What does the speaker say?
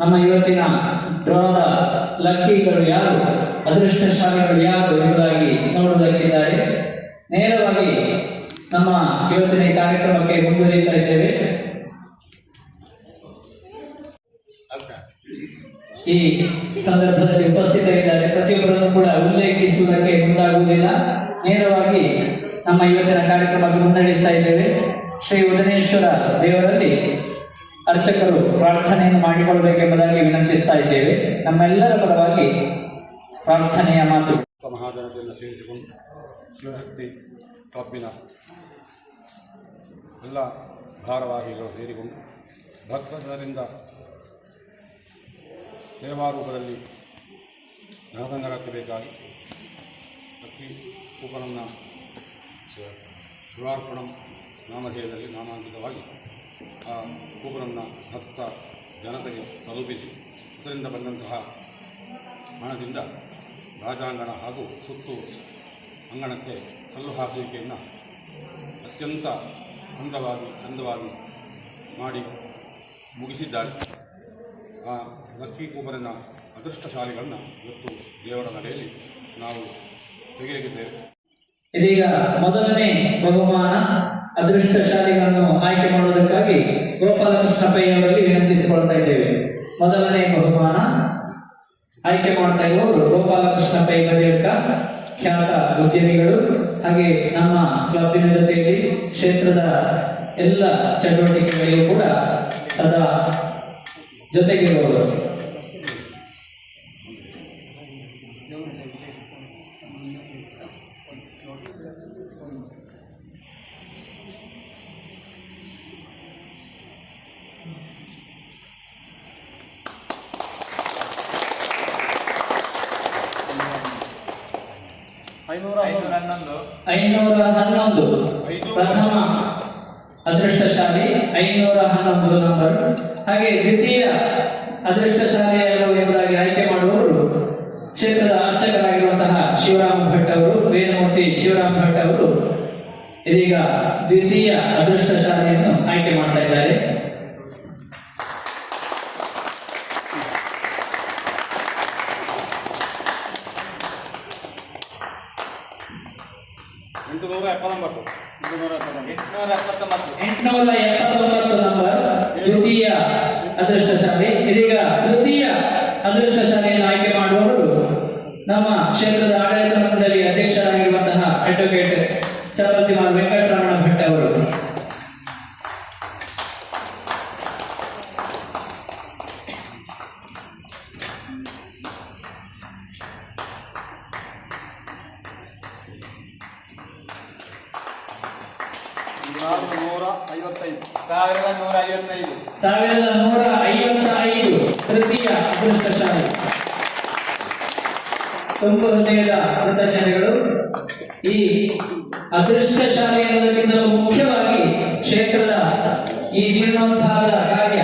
ನಮ್ಮ ಇವತ್ತಿನ ಡ್ರಾದ ಲಕ್ಕಿಗಳು ಯಾರು, ಅದೃಷ್ಟಶಾಲಿಗಳು ಯಾರು ಎಂಬುದಾಗಿ ನೋಡುವುದಕ್ಕಿದ್ದಾರೆ. ನೇರವಾಗಿ ನಮ್ಮ ಇವತ್ತಿನ ಕಾರ್ಯಕ್ರಮಕ್ಕೆ ಮುಂದುವರಿತಾ ಇದ್ದೇವೆ. ಈ ಸಂದರ್ಭದಲ್ಲಿ ಉಪಸ್ಥಿತರಿದ್ದಾರೆ. ಪ್ರತಿಯೊಬ್ಬರನ್ನು ಕೂಡ ಉಲ್ಲೇಖಿಸುವುದಕ್ಕೆ ಮುಂದಾಗುವುದಿಲ್ಲ. ನೇರವಾಗಿ ನಮ್ಮ ಇವತ್ತಿನ ಕಾರ್ಯಕ್ರಮಕ್ಕೆ ಮುನ್ನಡೆಸ್ತಾ ಇದ್ದೇವೆ. ಶ್ರೀ ಉದನೇಶ್ವರ ದೇವರಲ್ಲಿ ಅರ್ಚಕರು ಪ್ರಾರ್ಥನೆಯನ್ನು ಮಾಡಿಕೊಳ್ಳಬೇಕೆಂಬುದಾಗಿ ವಿನಂತಿಸ್ತಾ ಇದ್ದೇವೆ. ನಮ್ಮೆಲ್ಲರ ಪರವಾಗಿ ಪ್ರಾರ್ಥನೆಯ ಮಾತು. ಮಹಾಜನತೆಯನ್ನು ಸೇರಿಸಿಕೊಂಡು ಶಿವಶಕ್ತಿ ಕ್ಲಬ್ಬಿನ ಎಲ್ಲ ಭಾರವಾಹಿಗಳು ಸೇರಿಕೊಂಡು ಭಕ್ತರಿಂದ ಸೇವಾರೂಪದಲ್ಲಿ ಧನಸಂಗ್ರಹಕ್ಕೆ ಬೇಕಾಗಿ ಲಕ್ಕಿ ಕೂಪನನ್ನು ಶಿವಾರ್ಪಣಂ ನಾಮಧೇಯದಲ್ಲಿ ನಾಮಾಂಕಿತವಾಗಿ ಆ ಕೂಪನನ್ನು ಭಕ್ತ ಜನತೆಗೆ ತಲುಪಿಸಿ ಅದರಿಂದ ಬಂದಂತಹ ಹಣದಿಂದ ರಾಜಾಂಗಣ ಹಾಗೂ ಸುತ್ತು ಅಂಗಣಕ್ಕೆ ಕಲ್ಲು ಹಾಸುವಿಕೆಯನ್ನು ಅತ್ಯಂತ ಅಂದವಾಗಿ ಮಾಡಿ ಮುಗಿಸಿದ್ದಾರೆ. ಆ ಲಕ್ಕಿ ಕೂಪನಿನ ಅದೃಷ್ಟಶಾಲಿಗಳನ್ನು ಇವತ್ತು ದೇವರ ನಡೆಯಲ್ಲಿ ನಾವು ತೆಗೆಯಲಿದ್ದೇವೆ. ಇದೀಗ ಮೊದಲನೇ ಬಹುಮಾನ ಅದೃಷ್ಟಶಾಲಿಗಳನ್ನು ಆಯ್ಕೆ ಮಾಡುವುದಕ್ಕಾಗಿ ಗೋಪಾಲಕೃಷ್ಣ ಪೈ ಅವರಲ್ಲಿ ವಿನಂತಿಸಿಕೊಳ್ತಾ ಇದ್ದೇವೆ. ಮೊದಲನೇ ಬಹುಮಾನ ಆಯ್ಕೆ ಮಾಡ್ತಾ ಇರುವವರು ಗೋಪಾಲಕೃಷ್ಣ ಪೈ ಬದಿಯಡ್ಕ, ಖ್ಯಾತ ಉದ್ಯಮಿಗಳು, ಹಾಗೆ ನಮ್ಮ ಕ್ಲಬ್ಬಿನ ಜೊತೆಯಲ್ಲಿ ಕ್ಷೇತ್ರದ ಎಲ್ಲ ಚಟುವಟಿಕೆಗಳಿಗೂ ಕೂಡ ಸದಾ ಜೊತೆಗಿರುವವರು. ಐನೂರ 11 ಪ್ರಥಮ ಅದೃಷ್ಟಶಾಲಿ 511 ನಂಬರ್. ಹಾಗೆ ದ್ವಿತೀಯ ಅದೃಷ್ಟಶಾಲಿ ಎಂಬುದಾಗಿ ಆಯ್ಕೆ ಮಾಡುವವರು ಕ್ಷೇತ್ರದ ಅರ್ಚಕರಾಗಿರುವಂತಹ ಶಿವರಾಮ್ ಭಟ್ ಅವರು, ವೇದಮೂರ್ತಿ ಶಿವರಾಮ್ ಭಟ್ ಅವರು ಇದೀಗ ದ್ವಿತೀಯ ಅದೃಷ್ಟಶಾಲಿಯನ್ನು ಆಯ್ಕೆ ಮಾಡ್ತಾ ಇದ್ದಾರೆ. ನಂಬರ್ ದ್ವಿತೀಯ ಅದೃಷ್ಟಶಾಲಿ. ಇದೀಗ ತೃತೀಯ ಅದೃಷ್ಟಶಾಲಿಯನ್ನು ಆಯ್ಕೆ ಮಾಡುವವರು ನಮ್ಮ ಕ್ಷೇತ್ರದ ಆಡಳಿತ ಮಂಡಳಿ ಅಧ್ಯಕ್ಷರಾಗಿರುವಂತಹ ಅಡ್ವೊಕೇಟ್ ಚಲಪತಿಮಾರ್ ವೆಂಕಟರಮಣ ಭಟ್ ಅವರು. ಸಾವಿರದ 155 ತೃತೀಯ ಅದೃಷ್ಟಶಾಲಿ. ತುಂಬ ಹೃದಯದ ಕೃತಜ್ಞತೆಗಳು. ಈ ಅದೃಷ್ಟಶಾಲಿ ಅನ್ನೋದಕ್ಕಿಂತ ಮುಖ್ಯವಾಗಿ ಕ್ಷೇತ್ರದ ಈ ಜೀರ್ಣೋದ್ಧಾರದ ಕಾರ್ಯ